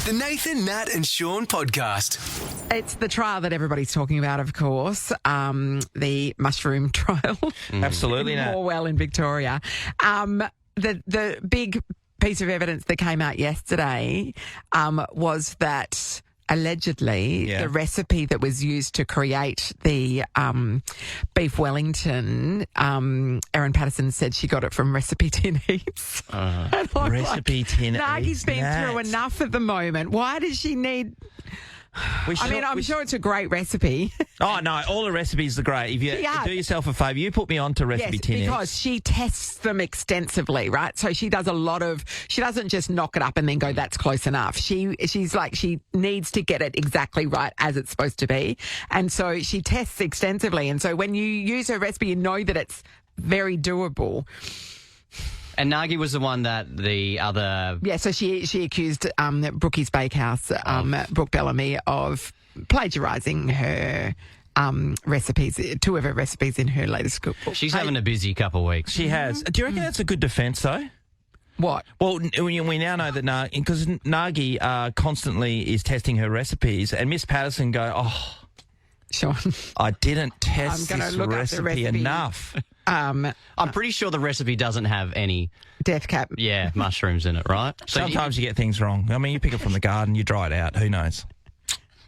The Nathan, Nat and Shaun podcast. It's the trial that everybody's talking about, of course, the mushroom trial. Absolutely, Nat. Morwell in Victoria. The big piece of evidence that came out yesterday was that allegedly the recipe that was used to create the beef Wellington, Erin Patterson said she got it from Recipe Tin Heaps. Recipe Tin Heaps. Nagi's been through enough at the moment. Why does she need... I'm sure it's a great recipe. Oh, no, all the recipes are great. If you do yourself a favour, you put me on to Recipe Tin Heaps. Because she tests them extensively, right? So she does she doesn't just knock it up and then go, that's close enough. She's like, she needs to get it exactly right as it's supposed to be. And so she tests extensively. And so when you use her recipe, you know that it's very doable. And Nagi was the one that the other... Yeah, so she accused Brookie's Bakehouse, Brooke Bellamy, of plagiarising her recipes, two of her recipes in her latest cookbook. She's having a busy couple of weeks. She has. Do you reckon that's a good defence, though? What? Well, we now know that because Nagi constantly is testing her recipes, and Miss Patterson go, Sean, I didn't test this recipe enough. I'm pretty sure the recipe doesn't have any... Death cap. Yeah, mushrooms in it, right? So sometimes you get things wrong. I mean, you pick it from the garden, you dry it out. Who knows?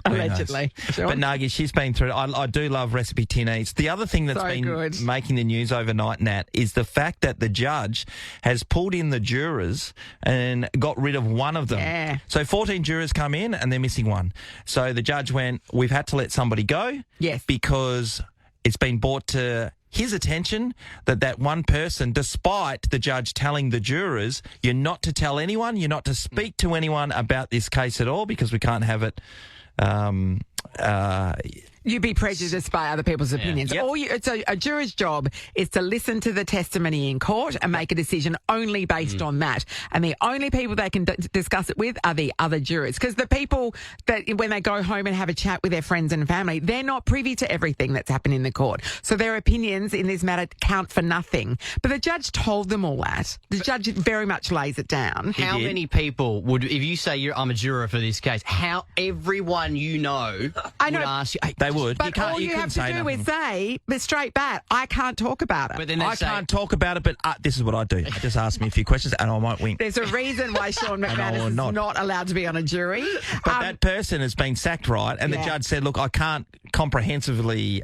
Allegedly. Sure. But Nagi, she's been through it. I do love Recipe Tin Heaps. The other thing that's been making the news overnight, Nat, is the fact that the judge has pulled in the jurors and got rid of one of them. Yeah. So 14 jurors come in and they're missing one. So the judge went, we've had to let somebody go. Yes. Because it's been brought to his attention that one person, despite the judge telling the jurors, you're not to tell anyone, you're not to speak to anyone about this case at all because we can't have it... You'd be prejudiced by other people's opinions. Yep. So a juror's job is to listen to the testimony in court and make a decision only based on that. And the only people they can discuss it with are the other jurors. Because the people that, when they go home and have a chat with their friends and family, they're not privy to everything that's happened in the court. So their opinions in this matter count for nothing. But the judge told them all that. The judge very much lays it down. How many people would, if you say I'm a juror for this case, how everyone you know would ask you... They would. But all you have to do is say, but straight back, I can't talk about it. But then I can't talk about it, but this is what I do. I just ask me a few questions and I won't wink. There's a reason why Shaun McManus is not allowed to be on a jury. But that person has been sacked, right? And the judge said, look, I can't comprehensively...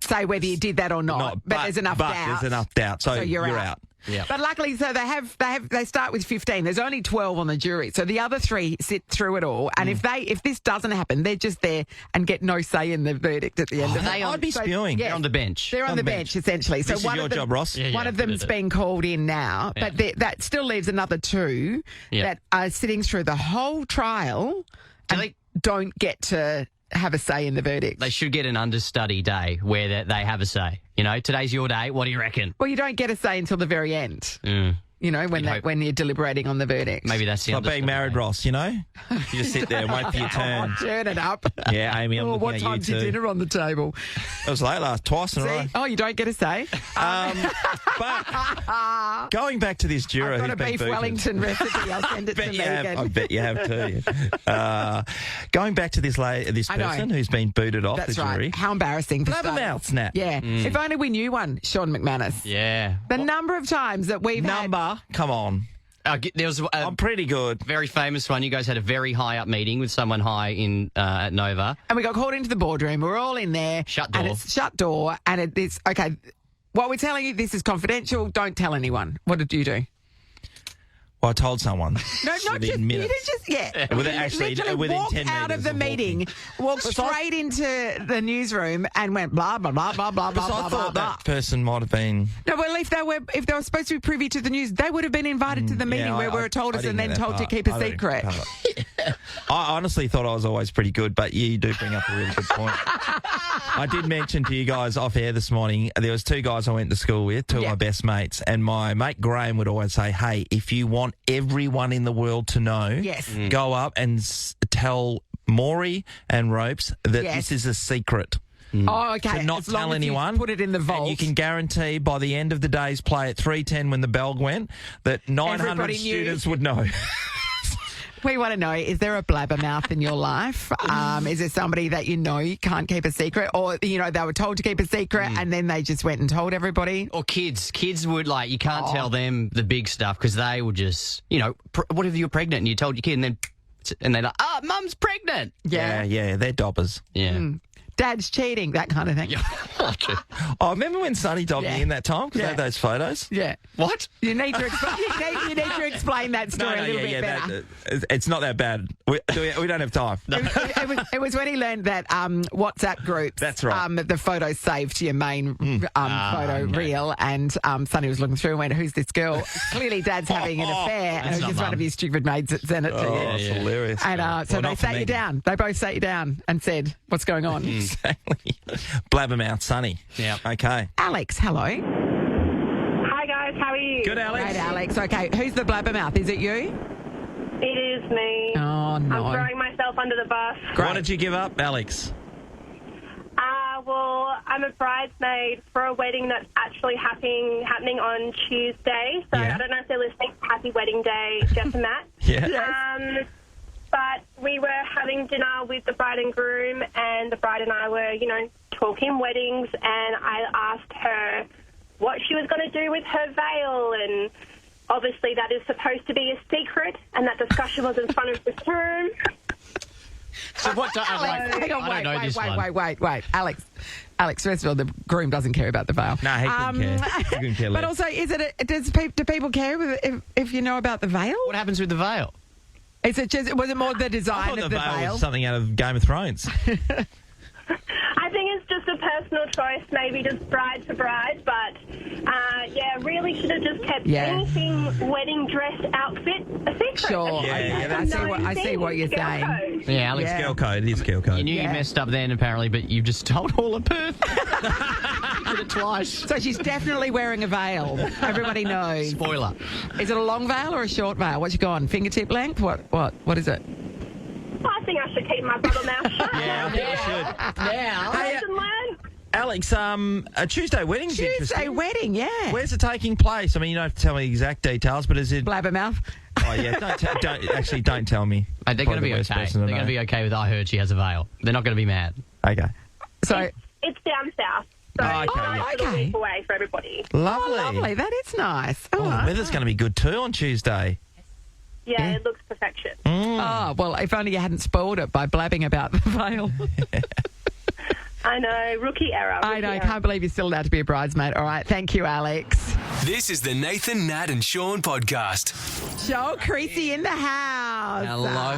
say whether you did that or not. But there's enough doubt. There's enough doubt. So you're out. Yeah. But luckily, so they start with 15. There's only 12 on the jury, so the other 3 sit through it all. And if this doesn't happen, they're just there and get no say in the verdict at the end of it. I'd be spewing. They're on the bench. They're on the bench essentially. This is your job, Ross. One of them's been called in now, but that still leaves another 2 that are sitting through the whole trial and don't get to have a say in the verdict. They should get an understudy day where they have a say. You know, today's your day. What do you reckon? Well, you don't get a say until the very end. You know, when you're deliberating on the verdict. Maybe that's the like being married, Ross, you know? You just sit there and wait for your turn. Turn it up. Yeah, Amy, I'm looking at you too. What time's your dinner on the table? It was late twice in a row. Oh, you don't get a say? But going back to this juror who's been beef Wellington recipe. I'll send it to Megan. I bet you have too. Going back to this person who's been booted off the jury. That's right. How embarrassing. Blabbermouths, Nat. Yeah. If only we knew one, Shaun McManus. Yeah. The number of times that we've had... Come on. There was I'm pretty good. Very famous one. You guys had a very high up meeting with someone high in at Nova. And we got called into the boardroom. We're all in there. Shut door. And it's shut door. And it's, okay, what we're telling you, this is confidential. Don't tell anyone. What did you do? Well, I told someone. No, not just, you didn't just, within 10 out of the meeting, walked straight into the newsroom and went blah, blah, blah, blah, blah, blah, blah, blah. That person might have been... No, well, if they were supposed to be privy to the news, they would have been invited to the meeting where we were told us and then told to keep a secret. I honestly thought I was always pretty good, but you do bring up a really good point. I did mention to you guys off air this morning, there was 2 guys I went to school with, 2 of my best mates, and my mate Graham would always say, hey, if you want everyone in the world to know, go up and tell Maury and Ropes that this is a secret. Oh, okay. To not as long tell as anyone. You put it in the vault. And you can guarantee by the end of the day's play at 3:10 when the bell went that 900 students would know. We want to know, is there a blabbermouth in your life? Is there somebody that you know you can't keep a secret, or, they were told to keep a secret and then they just went and told everybody? Or kids. Kids would, you can't tell them the big stuff because they would just, what if you're pregnant and you told your kid and they're like, Mum's pregnant. Yeah, they're dobbers. Yeah. Dad's cheating, that kind of thing. Oh, remember when Sonny dobbed me in that time because I had those photos? Yeah. What? You need to explain that story a little bit better. It's not that bad. We don't have time. No. It was when he learned that WhatsApp groups. That's right. The photos saved to your main photo reel, and Sonny was looking through and went, "Who's this girl?" Clearly, Dad's having an affair, and it was just one of his stupid maids that sent it to you. It's hilarious. And so they sat you down. They both sat you down and said, "What's going on?" Exactly. Blabbermouth Sonny. Yeah. Okay. Alex, hello. Hi guys, how are you? Good, Alex. Great, Alex. Okay, who's the blabbermouth? Is it you? It is me. Oh, no. I'm throwing myself under the bus. Why did you give up, Alex? Well, I'm a bridesmaid for a wedding that's actually happening on Tuesday. So Yeah. I don't know if they're listening. Happy wedding day, Jeff and Matt. Yeah. But we were having dinner with the bride and groom, and the bride and I were, talking weddings, and I asked her what she was going to do with her veil, and obviously that is supposed to be a secret, and that discussion was in front of the groom. So what? Hang on, I don't know this one. wait. Alex, first of all, the groom doesn't care about the veil. No, he couldn't care. He couldn't care less. But also, do people care if you know about the veil? What happens with the veil? Was it more the I design thought of the the veil veil? was something out of Game of Thrones. I think it's just a personal choice, maybe just bride to bride, but really should have just kept anything wedding dress outfit a secret. Sure. Yeah, I see what you're saying. Yeah, Alex. Yeah. Girl code. It is girl code. You knew you messed up then, apparently, but you've just told all of Perth. Did it twice. So she's definitely wearing a veil. Everybody knows. Spoiler. Is it a long veil or a short veil? What's you gone? Fingertip length? What is it? Well, I think I should keep my bottle mouth shut. Yeah, I think you should. Now. Lesson learned. Alex, a Tuesday wedding's Tuesday interesting. wedding, yeah. Where's it taking place? I mean, you don't have to tell me exact details, but is it... Blabbermouth. Oh, yeah. Don't tell me. They're going to be okay. They're going to be okay with I heard she has a veil. They're not going to be mad. Okay. So, It's down south. So Oh, okay, yeah. it's a little week away for everybody. Lovely. lovely. That is nice. Oh, the weather's going to be good too on Tuesday. Yeah, it looks perfection. Oh, well, if only you hadn't spoiled it by blabbing about the veil. I know, rookie error. I know, I can't believe you're still allowed to be a bridesmaid. All right, thank you, Alex. This is the Nathan, Nat and Shaun podcast. Joel Creasey in the house.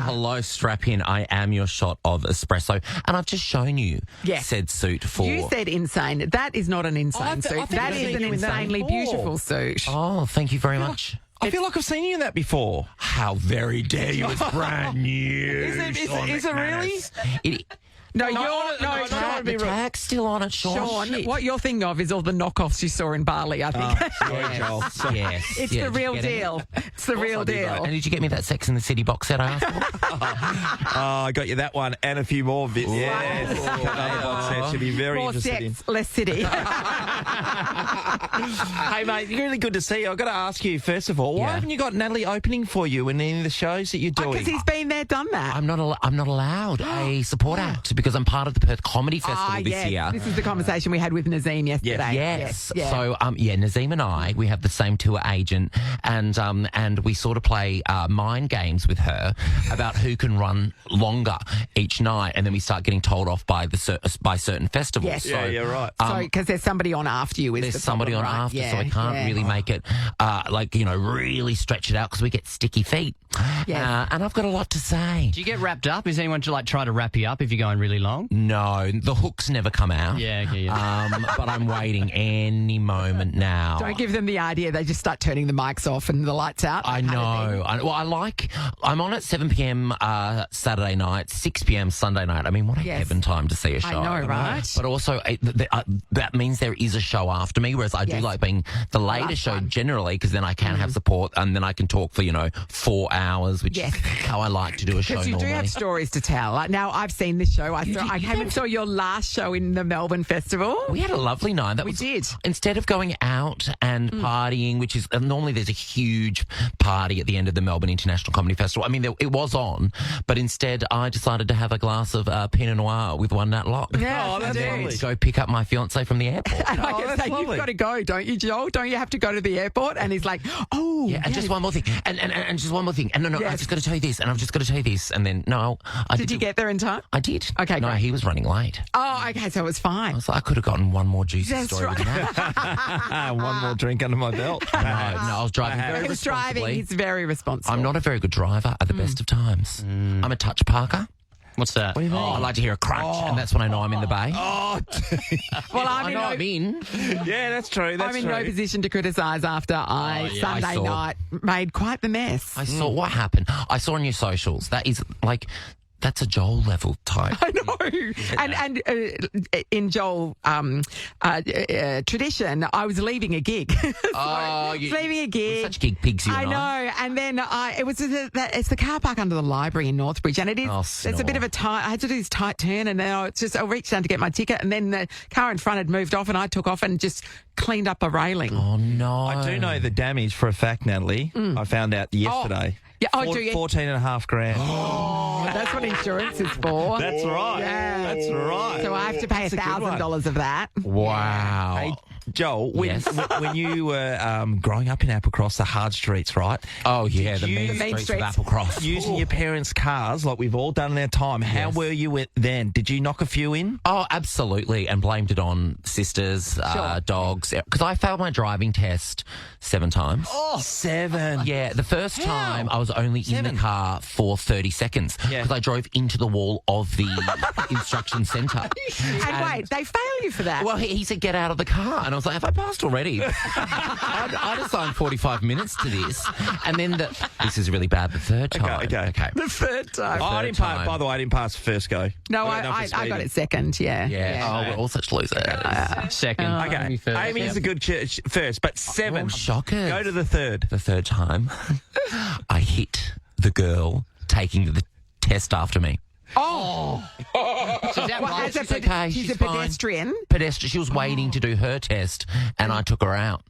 Hello, strap in. I am your shot of espresso. And I've just shown you said suit for... You said insane. That is not an insane suit. That is an insanely beautiful suit. Oh, thank you very much. I feel like I've seen you in that before. How very dare you. It's brand new. Is it really? No, The tag's still on it, Sean. Sean, what you're thinking of is all the knockoffs you saw in Bali, I think. Yes. It's the real deal. It's the real deal. And did you get me that Sex in the City box set I asked for? I got you that one and a few more bits. Yes. Another box set. Should be very More interested in. sex, less city. Hey, mate, really good to see you. I've got to ask you, first of all, why haven't you got Natalie opening for you in any of the shows that you're doing? Because he's been there, done that. I'm not allowed a support act because I'm part of the Perth Comedy Festival this year. This is the conversation we had with Nazim yesterday. Yes. So, Nazim and I, we have the same tour agent, and we sort of play mind games with her about who can run longer each night, and then we start getting told off by certain festivals. Yes. Yeah, you're right. So, because there's somebody on after you. There's somebody on after, so I can't really make it, really stretch it out because we get sticky feet. Yes. And I've got a lot to say. Do you get wrapped up? Is anyone try to wrap you up if you're going really long? No, the hooks never come out. Yeah. But I'm waiting any moment now. Don't give them the idea. They just start turning the mics off and the lights out. I know. I'm on at 7 p.m. Saturday night, 6 p.m. Sunday night. I mean, what a heaven time to see a show. I know, right? But also, that means there is a show after me, whereas I do like being the later show generally, because then I can have support and then I can talk for, 4 hours, which is how I like to do a show Because you normally. do have stories to tell. Like, now, I've seen this show. I came and saw your last show in the Melbourne Festival. We had a lovely night. We did. Instead of going out and partying, which is normally there's a huge party at the end of the Melbourne International Comedy Festival. I mean, it was on, but instead I decided to have a glass of Pinot Noir with one Nat Lock. Yeah, Oh, that's I did. lovely. To go pick up my fiancé from the airport. And I Oh, can that's say, lovely. you've got to go, don't you, Joel? Don't you have to go to the airport? And he's like, oh. Yeah, and just one more thing. And just one more thing. And no, Yes. I just got to tell you this, and I've just got to tell you this. And then, no, I Did you get there in time? I did. Okay, No, great. he was running late. Oh, okay, so it was I fine. was like, I could have gotten one more juicy That's story right. than that. One more drink under my belt. No, I was driving very He was driving. responsibly. He's very responsible. I'm not a very good driver at the best of times. I'm a touch parker. What's that? What do you mean? Oh, I like to hear a crunch, and that's when I know I'm in the bay. Oh, Well, I know I'm in. yeah, that's true. That's I'm in true. no position to criticise after I yeah, Sunday I saw. night made quite the mess. I saw what happened. I saw on your socials. That is like, that's a Joel level type. I know. And in Joel tradition, I was leaving a gig. Oh, leaving a gig. Such gig pigs, you I and I. know. And then it's the car park under the library in Northbridge, and it is. Oh, It's a bit of a tight. I had to do this tight turn, and then I reached down to get my ticket, and then the car in front had moved off, and I took off and just cleaned up a railing. Oh, no. I do know the damage for a fact, Natalie. I found out yesterday. Yeah, oh, do you? 14.5 grand. Oh, that's what insurance is for. That's right. Yeah. That's right. So I have to pay That's a good one. $1,000 of that. Wow. Hey, Joel, Yes. when you were growing up in Applecross, the hard streets, right? Oh, yeah, the you- mean The mean streets of streets. Applecross. Using your parents' cars like we've all done in our time. How Yes. were you then? Did you knock a few in? Oh, absolutely, and blamed it on sisters, dogs, because I failed my driving test 7 times. Oh, 7. Yeah, the first time I was only in the car for 30 seconds Yeah. because I drove into the wall of the instruction centre. And wait, they fail you for that. Well, he said, get out of the car. And I was like, have I passed already? I'd assigned 45 minutes to this. And then this is really bad the third time. okay. the third time. Oh, I didn't pass. time. By the way, I didn't pass first go. No, I got enough for I got speeding. it second, yeah. Yeah. Oh, we're all such losers. Second. Okay, Amy first. Amy's a good first, but 7. Oh, shockers. Go to the third. The third time, I hit the girl taking the test after me. Oh, So is that well, right? as a She's okay, she's she's a fine. pedestrian. She was waiting to do her test, and I took her out.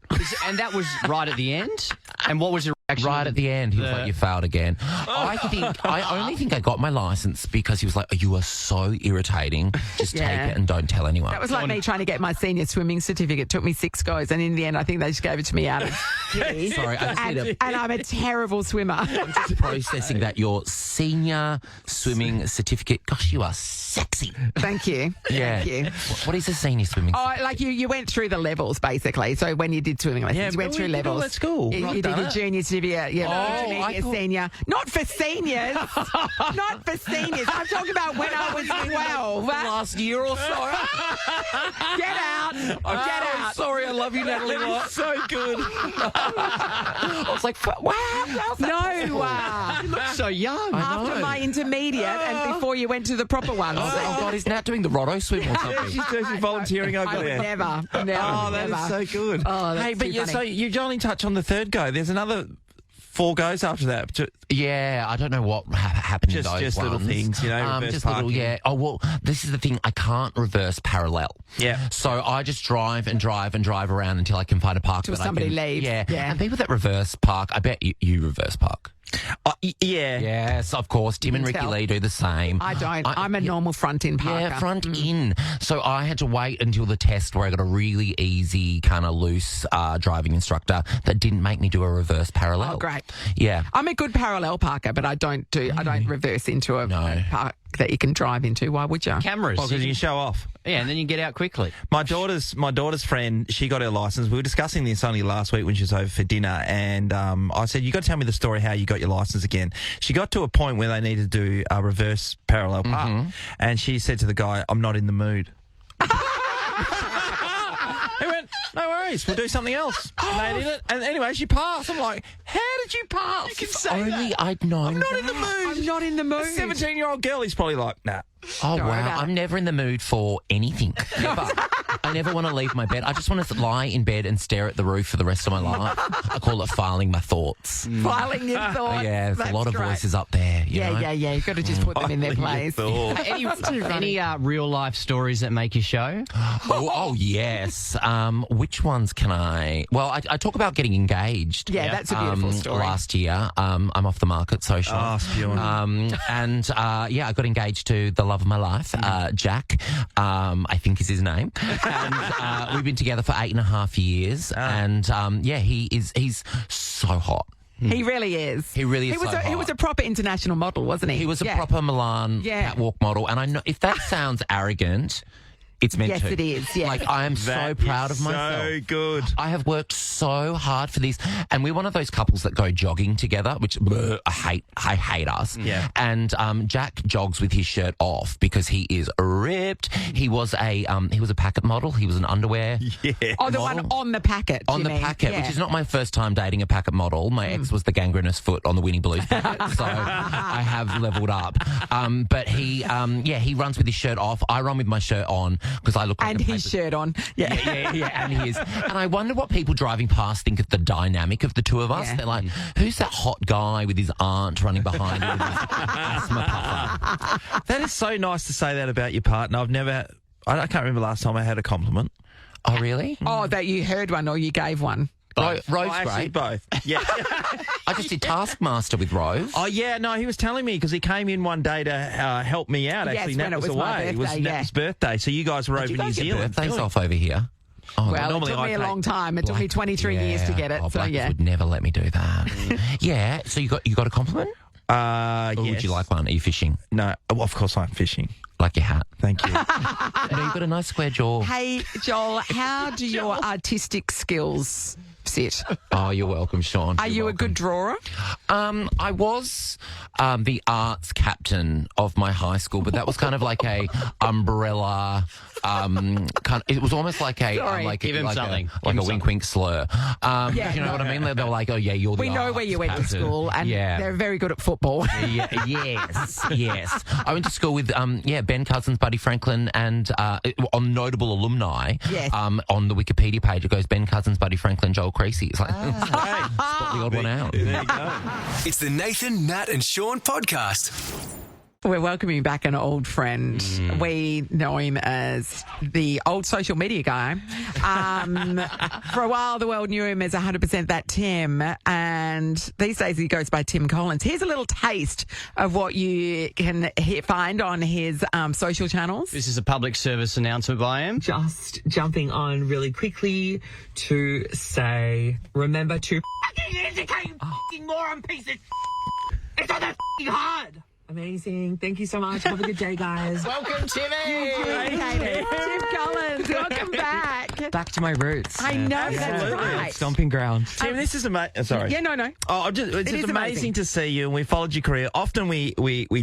And that was right at the end? And what was the reaction? Right at the end, he was like, you failed again. I only think I got my license because he was like, you are so irritating. Just take Yeah. it and don't tell anyone. That was like me trying to get my senior swimming certificate. It took me 6 goes, and in the end, I think they just gave it to me out of pity. Sorry, I just need and, a- and I'm a terrible swimmer. processing that your senior swimming certificate. Gosh, you are sexy. Thank you. Yeah. Thank you. What is a senior swimming? Oh, like you went through the levels basically. So when you did swimming lessons, Yeah, you went but through we did all levels. at school. You, I've you did done a it. junior certificate, intermediate, thought- senior. Not for seniors. Not for seniors. I'm talking about when I was 12. Last year or so. Get out. Get out. Sorry, I love you, Natalie. So good. I was like, wow. No. You look so young. After my intermediate and before you went to the proper ones. Oh, God, is Nat doing the Rotto swim or something? She's volunteering over I would there. never. Oh, that is so good. Oh, that's hey, but too funny. so you only touch on the third go. There's another 4 goes after that. Yeah, I don't know what happened in those Just little ones. things, reverse just little, parking. yeah. Oh, well, this is the thing. I can't reverse parallel. Yeah. So I just drive and drive and drive around until I can find a park. Till that I somebody can, leaves. Yeah. Yeah. And people that reverse park, I bet you reverse park. Yeah. Yes, of course. Tim and Ricky tell. Lee do the same. I don't. I'm a normal front-in parker. Yeah, front in. So I had to wait until the test where I got a really easy, kind of loose driving instructor that didn't make me do a reverse parallel. Oh, great. Yeah. I'm a good parallel parker, but I don't reverse into a park that you can drive into. Why would you? Cameras. Well, because you can show off. Yeah, and then you get out quickly. My daughter's friend, she got her license. We were discussing this only last week when she was over for dinner, and I said, "You got to tell me the story how you got your license again." She got to a point where they needed to do a reverse parallel park, and she said to the guy, "I'm not in the mood." He went, "No worries, we'll do something else." And they did it, and anyway, she passed. I'm like, "How did you pass?" You can say Only that. I'd known. I'm not in the mood. I'm not in the A mood. 17-year-old girl, he's probably like, "Nah." Oh, Don't worry wow. about I'm it. never in the mood for anything. Ever. I never want to leave my bed. I just want to lie in bed and stare at the roof for the rest of my life. I call it filing my thoughts. Filing your thoughts. Yeah, there's That's a lot of great. voices up there. You know? Yeah. You've got to just put them in their Filing your place. thoughts. Any real life stories that make you show? Oh, yes. Which ones can I? Well, I talk about getting engaged. Yeah, that's a beautiful story. Last year, I'm off the market, so Sean. Oh, spewing. I got engaged to the love of my life, Jack. I think is his name, and we've been together for 8.5 years. And he's so hot. He really is. He really is. He was so he hot. was a proper international model, wasn't he? He was a proper Milan Yeah. catwalk model, and I know if that sounds arrogant, it's meant Yes, to. it is, yeah. Like I am so That proud is of myself. So good. I have worked so hard for this, and we're one of those couples that go jogging together, which I hate us. Yeah. And Jack jogs with his shirt off because he is ripped. He was a packet model. He was an underwear. Yeah. Oh, the one on the packet. On the packet, which is not my first time dating a packet model. My ex was the gangrenous foot on the Winnie Blues packet, so I have leveled up. But he runs with his shirt off. I run with my shirt on because I look like And a his paper- shirt on. Yeah. and his. And I wonder what people driving past think of the dynamic of the two of us. Yeah. They're like, who's that hot guy with his aunt running behind him with his asthma puffer? That is so nice to say that about your partner. I can't remember last time I had a compliment. Oh, really? Oh, that you heard one or you gave one. Rose, Actually, great. both. Yeah. I just did Taskmaster with Rose. Oh, yeah, no, he was telling me because he came in one day to help me out. Yes, Actually, when Nat it was away. my it was birthday, Nat's birthday, so you guys were over Did you New guys get Zealand. birthdays Really? off over here? Oh, Well, normally it took I me a take- long time. It took me 23 years to get it. Oh, So, Blackers yeah. would never let me do that. Yeah, so you got a compliment? Or yes. would you like one? Are you fishing? No, of course I'm fishing. Like your hat? Thank you. No, you've got a nice square jaw. Hey, Joel, how do your artistic skills sit? Oh, you're welcome, Sean. Are you a good drawer? I was the arts captain of my high school, but that was kind of like a umbrella. It was almost like a Sorry. Give him something. like Give a him wink slur. Yeah, you know no. what I mean? They were like, "Oh yeah, you're the We know where you went to arts school, and yeah. they're very good at football. Yes. I went to school with Ben Cousins, Buddy Franklin, and on notable alumni. Yes. On the Wikipedia page, it goes Ben Cousins, Buddy Franklin, Joel Creasey. It's like spot the odd one out. There you go. It's the Nathan, Nat and Sean podcast. We're welcoming back an old friend. We know him as the old social media guy. For a while, the world knew him as 100% That Tim, and these days he goes by Tim Collins. Here's a little taste of what you can find on his social channels. This is a public service announcement by him. Just jumping on really quickly to say, remember to fucking educate, fucking moron piece of It's not that fucking hard. Amazing. Thank you so much. Have a good day, guys. Welcome, Timmy. Tim Collins, welcome back. Back to my roots. I know, that's Absolutely. right. Stomping ground. Tim, this is amazing. Sorry. Yeah, no. It's It just is amazing amazing. to see you, and we followed your career. Often we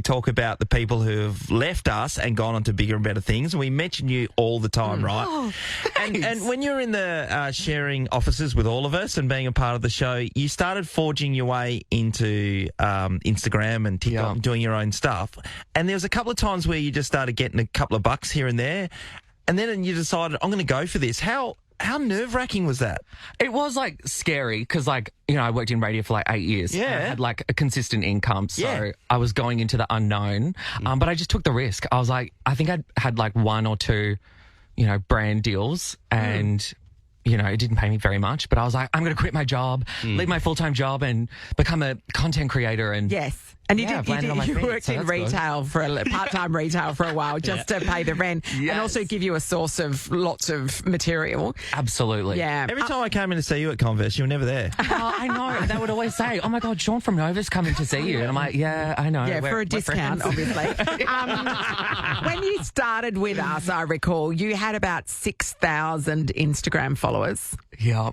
talk about the people who have left us and gone on to bigger and better things, and we mention you all the time, right? Oh, and when you're in the sharing offices with all of us and being a part of the show, you started forging your way into Instagram and TikTok and doing your own stuff. And there was a couple of times where you just started getting a couple of bucks here and there, and then you decided, I'm going to go for this. How nerve-wracking was that? It was like scary because I worked in radio for like 8 years. Yeah. I had like a consistent income. So Yeah. I was going into the unknown. But I just took the risk. I was like, I think I'd had like one or two, brand deals and, it didn't pay me very much, but I was like, I'm going to quit my job, leave my full-time job and become a content creator. And yes. And you Yeah, I've landed on my you feet, worked so in that's good. retail part-time retail for a while just to pay the rent and also give you a source of lots of material. absolutely. Yeah. Every time I came in to see you at Converse, you were never there. Oh, I know. They would always say, oh my God, Sean from Nova's coming to see you. And I'm like, yeah, I know. Yeah, We're- for a we're discount, friends. obviously. When you started with us, I recall, you had about 6,000 Instagram followers. Yeah.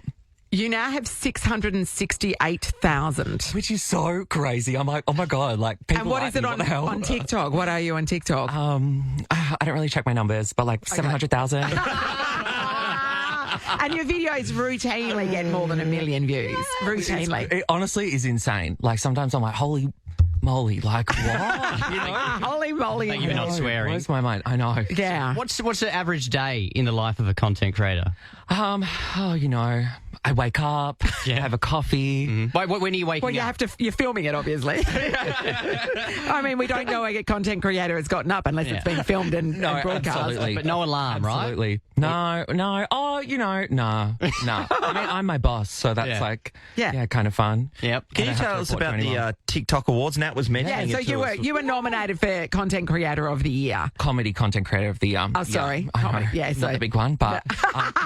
You now have 668,000. Which is so crazy. I'm like, oh my God, like people And what like is it me, what the hell? on TikTok? What are you on TikTok? I don't really check my numbers, but like 700,000. And your videos routinely get more than 1 million views. Routinely. It honestly is insane. Like sometimes I'm like, holy moly, like what? You know? Holy moly. Thank you for not swearing. Blows my mind. I know. Yeah. What's the average day in the life of a content creator? You know, I wake up, have a coffee. Wait, when are you waking Well, up? you're filming it, obviously. I mean, we don't know a content creator has gotten up unless it's been filmed and broadcast. Absolutely. But no alarm, right? Absolutely. No. Oh, you know, nah. I mean, I'm my boss, so that's kind of fun. Yep. Can you tell us about the TikTok Awards? Nat was mentioning Yeah, so it to us. you were nominated for Content Creator of the Year. Comedy content creator of the year. Oh, sorry. I know. Comedy, yeah, Not so- the big one, but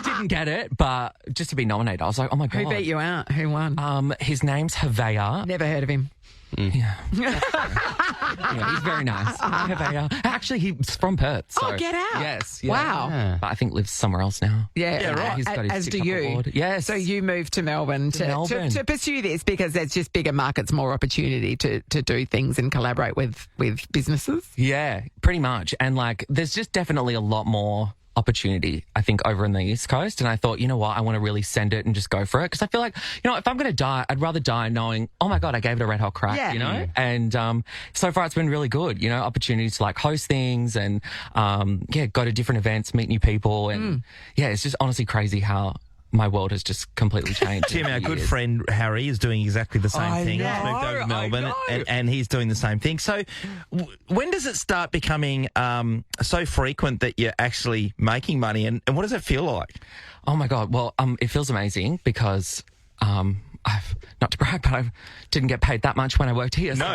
didn't get it. But just to be nominated, I was like, oh my God. Who beat you out? Who won? His name's Havea. Never heard of him. Yeah, he's very nice. Havea. Actually, he's from Perth. So, Oh, get out. Yes. Yeah. Wow. Yeah. But I think lives somewhere else now. Yeah, right. He's got his as do TikTok you. award. Yes. So you moved to Melbourne to pursue this because there's just bigger markets, more opportunity to do things and collaborate with businesses. Yeah, pretty much. And like, there's just definitely a lot more opportunity, I think, over in the East Coast. And I thought, you know what, I want to really send it and just go for it. Because I feel like, you know, if I'm going to die, I'd rather die knowing, oh my God, I gave it a red hot crack, you know? And so far it's been really good, you know, opportunities to like host things and, go to different events, meet new people. And it's just honestly crazy how my world has just completely changed. Tim, our good friend Harry is doing exactly the same thing. He's moved over to Melbourne and he's doing the same thing. So when does it start becoming so frequent that you're actually making money and what does it feel like? Oh my God. Well, it feels amazing because I've, not to brag, but I didn't get paid that much when I worked here. No,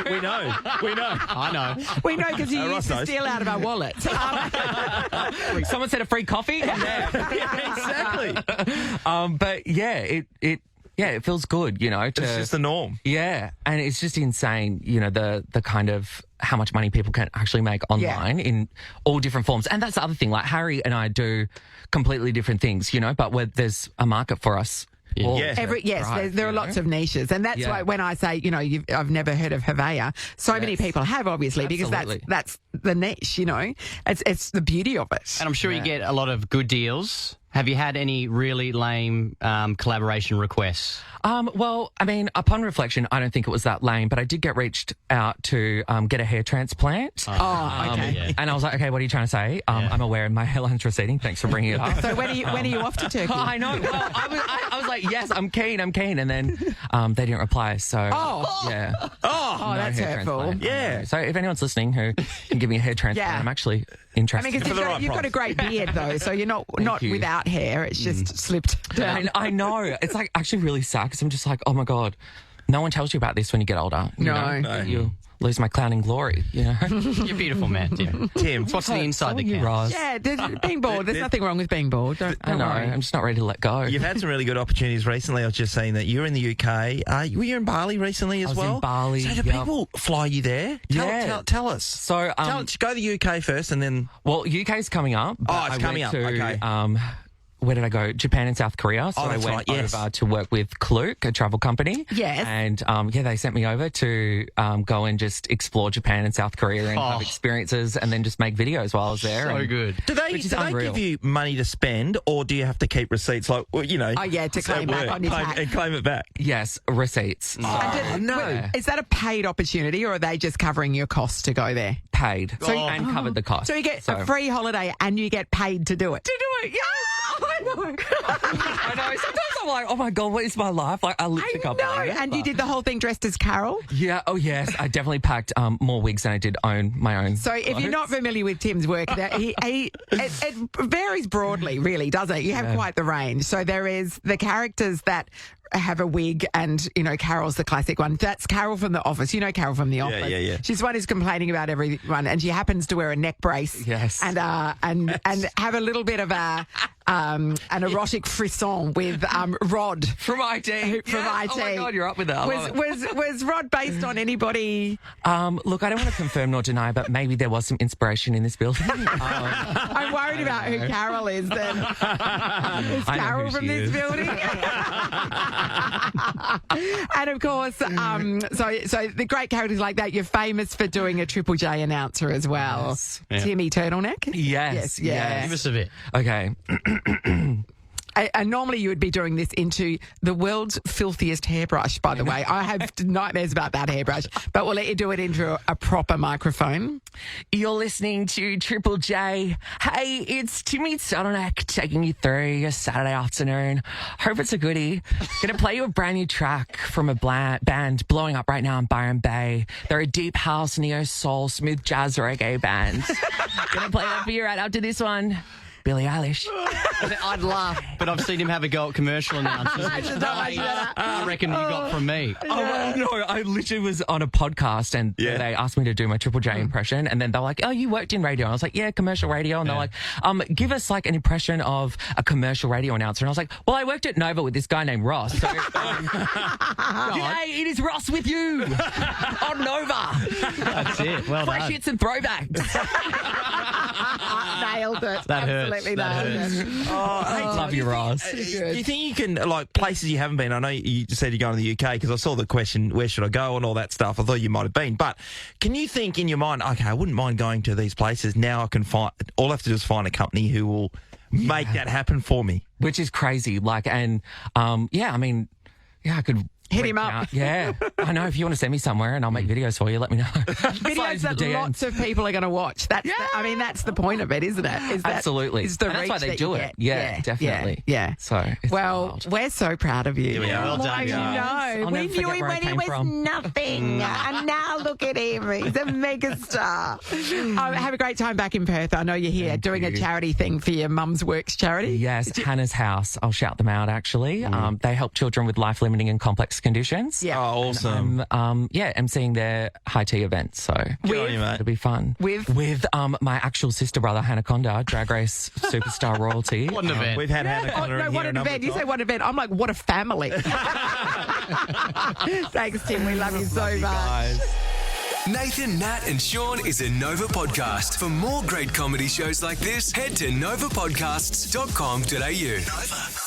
we know. We know. I know. We know because you used Ross to knows. steal out of our wallets. Someone said a free coffee? Exactly. But yeah, it feels good, you know. It's just the norm. Yeah, and it's just insane, you know, the kind of how much money people can actually make online in all different forms. And that's the other thing, like Harry and I do completely different things, you know, but there's a market for us. all. Yeah. There are lots of niches, and that's why when I say, you know, I've never heard of Havea, so many people have, obviously, because that's the niche, you know. It's the beauty of it. And I'm sure you get a lot of good deals. Have you had any really lame collaboration requests? Well, I mean, upon reflection, I don't think it was that lame, but I did get reached out to get a hair transplant. Okay. Yeah. And I was like, okay, what are you trying to say? I'm aware my hairline's receding. Thanks for bringing it up. So when are you off to Turkey? I know. Well, I was like, yes, I'm keen. And then they didn't reply. So, yeah. Oh, No that's hair hurtful. transplant. Yeah. So if anyone's listening who can give me a hair transplant, Yeah. I'm actually I interested. mean, because you've got a great beard, though, so you're not you. without hair. It's just slipped down. I know. It's like actually really sad because I'm just like, oh my God, no one tells you about this when you get older. You No. know? You lose my clowning glory, you know? You're beautiful, man, Tim. Tim, What's the inside that you, counts? Roz. Yeah, being bored. There's nothing wrong with being bored. Don't I know. worry. I'm just not ready to let go. you've had some really good opportunities recently. I was just saying that you're in the UK. Were you in Bali recently as I was well? in Bali, So do yep. people fly you there? Tell us. So, Go to the UK first and then... well, UK's coming up. but Oh, it's I coming went up. to, Okay. Where did I go? Japan and South Korea. So I that's went right, yes. over to work with Klook, a travel company. Yes. And they sent me over to go and just explore Japan and South Korea and have experiences and then just make videos while I was there. So and- good. Do they unreal. give you money to spend or do you have to keep receipts like, well, you know... Oh, yeah, to claim back on your tax. And claim it back. Yes, receipts. No. Is that a paid opportunity, or are they just covering your costs to go there? Paid and covered the cost. So you get a free holiday and you get paid to do it. Yes. I know. Sometimes I'm like, oh my God, what is my life? Like, I literally can't believe it. And you did the whole thing dressed as Carol. Yeah. Oh, yes. I definitely packed more wigs than I did own my own. So if you're not familiar with Tim's work, it varies broadly, really, does it? You have quite the range. So there is the characters that have a wig, and you know Carol's the classic one. That's Carol from The Office. You know Carol from The Office. yeah. She's the one who's complaining about everyone, and she happens to wear a neck brace. Yes. And have a little bit of an erotic frisson with Rod From IT. from IT. Oh my God, you're up with that. I love it. Was Rod based on anybody? Look, I don't want to confirm nor deny, but maybe there was some inspiration in this building. I'm worried about who Carol is then. Is I know Carol who from she this is. building? And of course, so the great characters like that, you're famous for doing a Triple J announcer as well. Yes. Timmy Turtleneck? Yes. yeah. Give us a bit. Okay. And normally you would be doing this into the world's filthiest hairbrush, by the way. I have nightmares about that hairbrush, but we'll let you do it into a proper microphone. You're listening to Triple J. Hey, it's Timmy Sotonak taking you through your Saturday afternoon. Hope it's a goodie. Going to play you a brand new track from a band blowing up right now in Byron Bay. They're a deep house, neo soul, smooth jazz reggae band. Going to play that for you right after this one. Billie Eilish. I'd laugh, but I've seen him have a go at commercial announcers, which I reckon you got from me. Oh, no, I literally was on a podcast and they asked me to do my Triple J impression, and then they're like, oh, you worked in radio. And I was like, yeah, commercial radio. And they're like, give us like an impression of a commercial radio announcer. And I was like, well, I worked at Nova with this guy named Ross. So, G'day, it is Ross with you on Nova. That's it. Well Fresh done. hits and throwbacks. Nailed it. That hurts. Absolutely That nailed hurts. it. Love you, Ross. Do you think you can, like, places you haven't been? I know you said you're going to the UK because I saw the question, where should I go, and all that stuff. I thought you might have been. But can you think in your mind, okay, I wouldn't mind going to these places. Now I can find, all I have to do is find a company who will make that happen for me. Which is crazy. Like, and, I mean, I could Hit him reach up. out. Yeah. I know. If you want to send me somewhere and I'll make videos for you, let me know. Videos that lots of people are going to watch. That's that's the point of it, isn't it? Is that, Absolutely. Is the And that's why reach they that do you it. get. Yeah, definitely. Yeah. So, it's Well, wild. we're so proud of you. Here we are. Well done, I guys. know. I'll We never knew forget him where I when he came was from. nothing. And now look at him. He's a megastar. Have a great time back in Perth. I know you're here doing a charity thing for your mum's works charity. Yes, Hannah's House. I'll shout them out, actually. They help children with life-limiting and complex conditions. Yeah. Oh, awesome. emceeing their high tea event, so Good on you, mate. it'll be fun. With my actual sister brother, Hanaconda, Drag Race superstar royalty. What an event. We've had Hannah Oh, Connor no, in what here a an number event. of You say times. what event. I'm like, what a family. Thanks, Tim. We love you so much. Guys. Nathan, Nat and Sean is a Nova podcast. For more great comedy shows like this, head to novapodcasts.com.au. Nova.